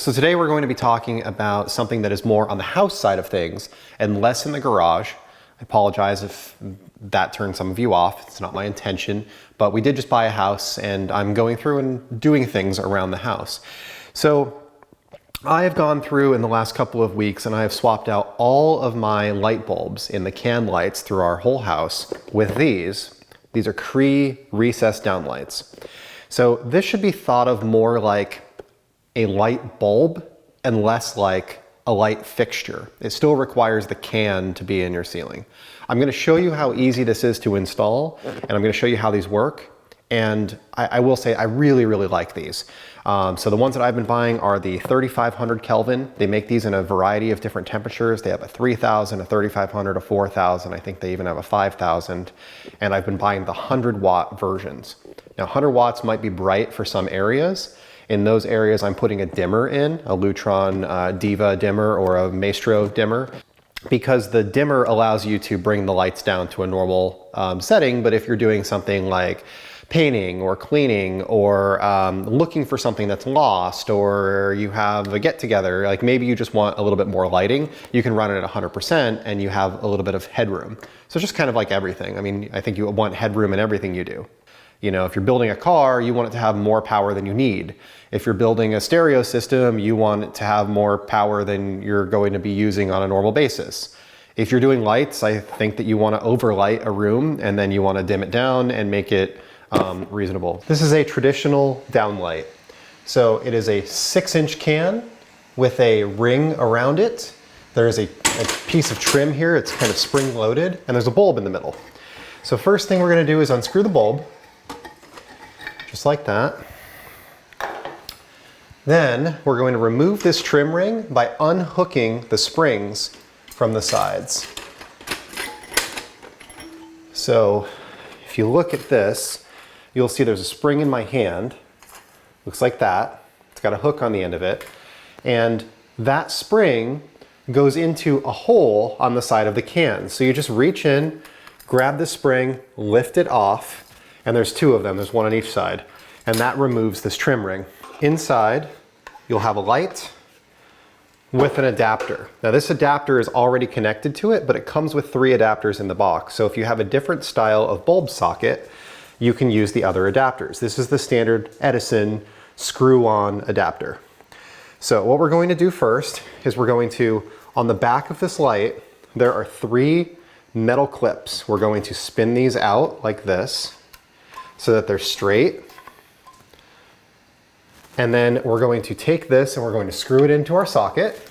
So today we're going to be talking about something that is more on the house side of things and less in the garage. I apologize if that turned some of you off. It's not my intention, but we did just buy a house and I'm going through and doing things around the house. So I have gone through in the last couple of weeks and I have swapped out all of my light bulbs in the can lights through our whole house with these. These are Cree recessed downlights. So this should be thought of more like a light bulb and less like a light fixture. It still requires the can to be in your ceiling. I'm going to show you how easy this is to install, and I'm going to show you how these work. And I will say I really like these. So the ones that I've been buying are the 3500 Kelvin. They make these in a variety of different temperatures. They have a 3000, a 3500, a 4000. I think they even have a 5000. And I've been buying the 100 watt versions. Now 100 watts might be bright for some areas. In those areas, I'm putting a dimmer in, a Lutron Diva dimmer or a Maestro dimmer, because the dimmer allows you to bring the lights down to a normal setting. But if you're doing something like painting or cleaning or looking for something that's lost, or you have a get together, like maybe you just want a little bit more lighting, you can run it at 100% and you have a little bit of headroom. So just kind of like everything. I mean, I think you want headroom in everything you do. You know, if you're building a car, you want it to have more power than you need. If you're building a stereo system, you want it to have more power than you're going to be using on a normal basis. If you're doing lights, I think that you want to overlight a room and then you want to dim it down and make it reasonable. This is a traditional downlight. So it is a 6-inch can with a ring around it. There's a piece of trim here. It's kind of spring loaded and there's a bulb in the middle. So first thing we're going to do is unscrew the bulb. Just like that. Then we're going to remove this trim ring by unhooking the springs from the sides. So if you look at this, you'll see there's a spring in my hand. Looks like that. It's got a hook on the end of it. And that spring goes into a hole on the side of the can. So you just reach in, grab the spring, lift it off, and there's two of them, there's one on each side, and that removes this trim ring. Inside, you'll have a light with an adapter. Now this adapter is already connected to it, but it comes with 3 adapters in the box. So if you have a different style of bulb socket, you can use the other adapters. This is the standard Edison screw-on adapter. So what we're going to do first is we're going to, on the back of this light, there are 3 metal clips. We're going to spin these out like this, so that they're straight. And then we're going to take this and we're going to screw it into our socket.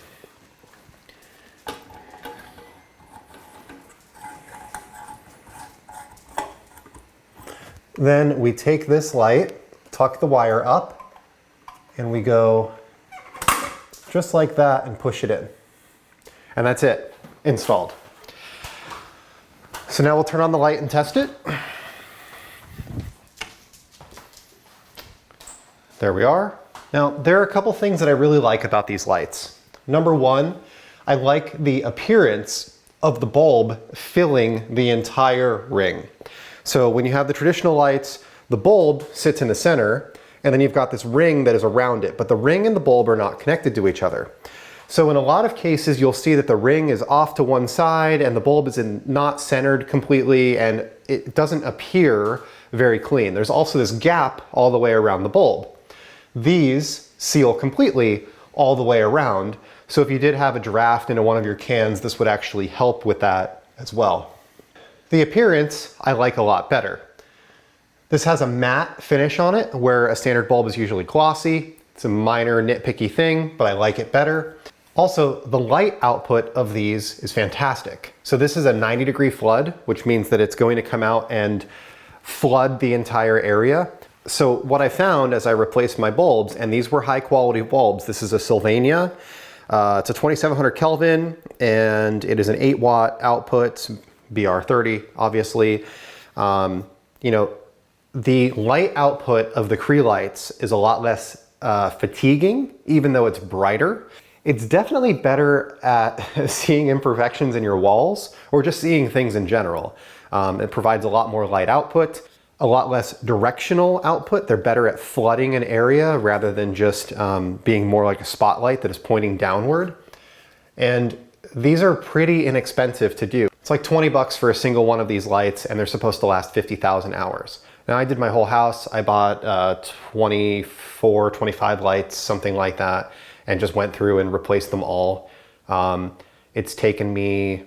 Then we take this light, tuck the wire up, and we go just like that and push it in. And that's it, installed. So now we'll turn on the light and test it. There we are. Now, there are a couple things that I really like about these lights. Number one, I like the appearance of the bulb filling the entire ring. So when you have the traditional lights, the bulb sits in the center, and then you've got this ring that is around it, but the ring and the bulb are not connected to each other. So in a lot of cases, you'll see that the ring is off to one side and the bulb is not centered completely, and it doesn't appear very clean. There's also this gap all the way around the bulb. These seal completely all the way around. So if you did have a draft into one of your cans, this would actually help with that as well. The appearance I like a lot better. This has a matte finish on it where a standard bulb is usually glossy. It's a minor nitpicky thing, but I like it better. Also, the light output of these is fantastic. So this is a 90-degree flood, which means that it's going to come out and flood the entire area. So what I found as I replaced my bulbs, and these were high quality bulbs, this is a Sylvania, it's a 2700 Kelvin, and it is an 8 watt output, BR30, obviously. You know, the light output of the Cree lights is a lot less fatiguing, even though it's brighter. It's definitely better at seeing imperfections in your walls or just seeing things in general. It provides a lot more light output. a lot less directional output. They're better at flooding an area rather than just being more like a spotlight that is pointing downward. And these are pretty inexpensive to do. It's like 20 bucks for a single one of these lights, and they're supposed to last 50,000 hours. Now I did my whole house. I bought 24, 25 lights, something like that, and just went through and replaced them all. It's taken me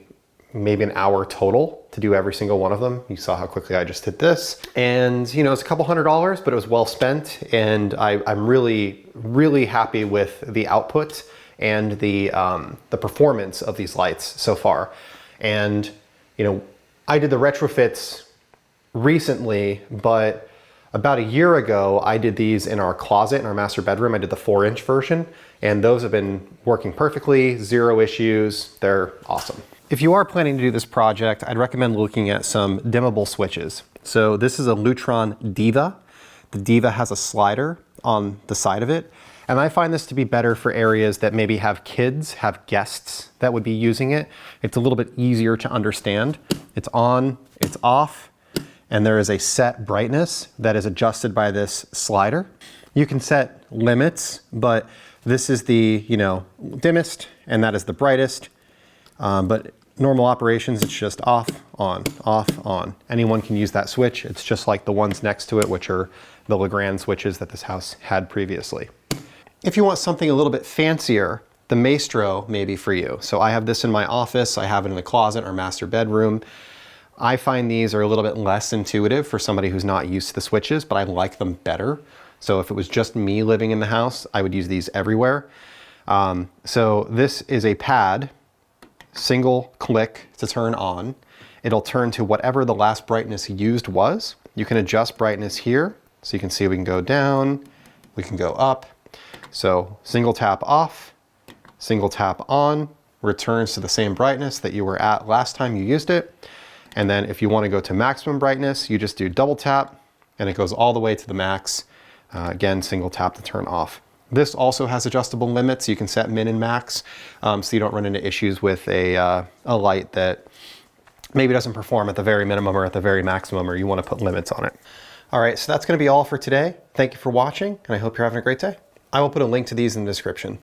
maybe an hour total to do every single one of them. You saw how quickly I just did this. And you know, it's a couple $100, but it was well spent. And I'm really, really happy with the output and the performance of these lights so far. And you know, I did the retrofits recently, but about a year ago, I did these in our closet in our master bedroom. I did the 4-inch version, and those have been working perfectly, 0 issues. They're awesome. If you are planning to do this project, I'd recommend looking at some dimmable switches. So this is a Lutron Diva. The Diva has a slider on the side of it. And I find this to be better for areas that maybe have kids, have guests that would be using it. It's a little bit easier to understand. It's on, it's off, and there is a set brightness that is adjusted by this slider. You can set limits, but this is the, you know, dimmest, and that is the brightest. But normal operations, it's just off, on. Anyone can use that switch. It's just like the ones next to it, which are the Legrand switches that this house had previously. If you want something a little bit fancier, the Maestro may be for you. So I have this in my office. I have it in the closet or master bedroom. I find these are a little bit less intuitive for somebody who's not used to the switches, but I like them better. So if it was just me living in the house, I would use these everywhere. So this is a pad, single click to turn on. It'll turn to whatever the last brightness used was. You can adjust brightness here. So you can see we can go down, we can go up. So single tap off, single tap on, returns to the same brightness that you were at last time you used it. And then if you want to go to maximum brightness, you just do double tap and it goes all the way to the max. Again, single tap to turn off. This also has adjustable limits. You can set min and max, so you don't run into issues with a light that maybe doesn't perform at the very minimum or at the very maximum, or you want to put limits on it. All right, so that's going to be all for today. Thank you for watching, and I hope you're having a great day. I will put a link to these in the description.